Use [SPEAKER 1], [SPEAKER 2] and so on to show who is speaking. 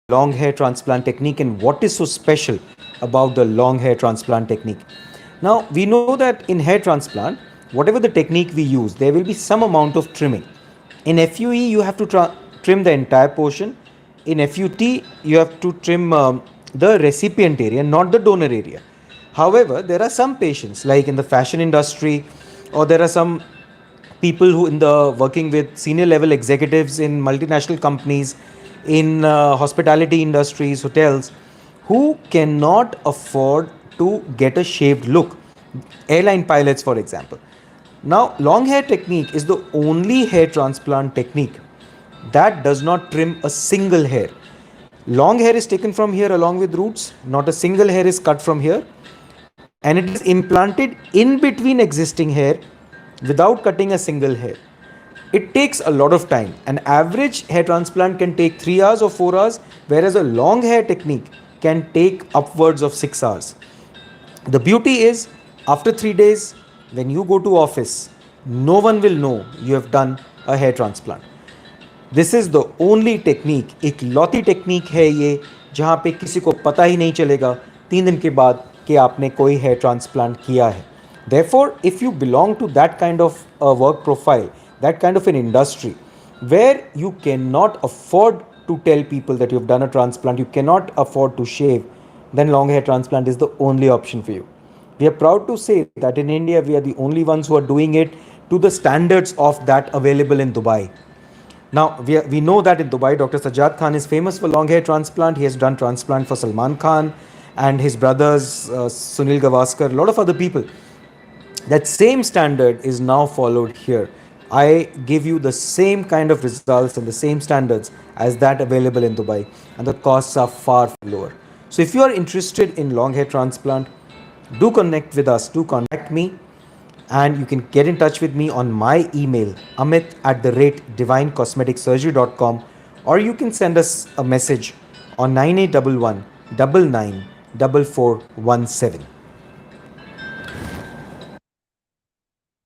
[SPEAKER 1] long hair transplant technique and what is so special about the long hair transplant technique. Now, we know that in hair transplant, whatever the technique we use, there will be some amount of trimming. In FUE, you have to trim the entire portion. In FUT, you have to trim the recipient area, not the donor area. However, there are some patients, like in the fashion industry, or there are some people who in the working with senior level executives in multinational companies, in hospitality industries, hotels, who cannot afford to get a shaved look. Airline pilots, for example. Now, long hair technique is the only hair transplant technique that does not trim a single hair. Long hair is taken from here along with roots, not a single hair is cut from here, and it is implanted in between existing hair without cutting a single hair. It takes a lot of time. An average hair transplant can take 3 hours or 4 hours, whereas a long hair technique can take upwards of 6 hours. The beauty is, after 3 days, when you go to office, no one will know you have done a hair transplant. This is the only technique, इकलौती technique है ये, जहाँ पे किसी को पता ही नहीं चलेगा 3 दिन के बाद कि आपने कोई हेयर ट्रांसप्लांट किया है. Therefore, if you belong to that kind of a work profile, that kind of an industry, where you cannot afford to tell people that you've done a transplant, you cannot afford to shave, then long hair transplant is the only option for you. We are proud to say that in India, we are the only ones who are doing it to the standards of that available in Dubai. Now, we know that in Dubai, Dr. Sajjad Khan is famous for long hair transplant. He has done transplant for Salman Khan and his brothers, Sunil Gavaskar, a lot of other people. That same standard is now followed here. I give you the same kind of results and the same standards as that available in Dubai, and the costs are far lower. So if you are interested in long hair transplant, do connect with us, do contact me, and you can get in touch with me on my email, amit@divinecosmeticsurgery.com, or you can send us a message on 9811 994417.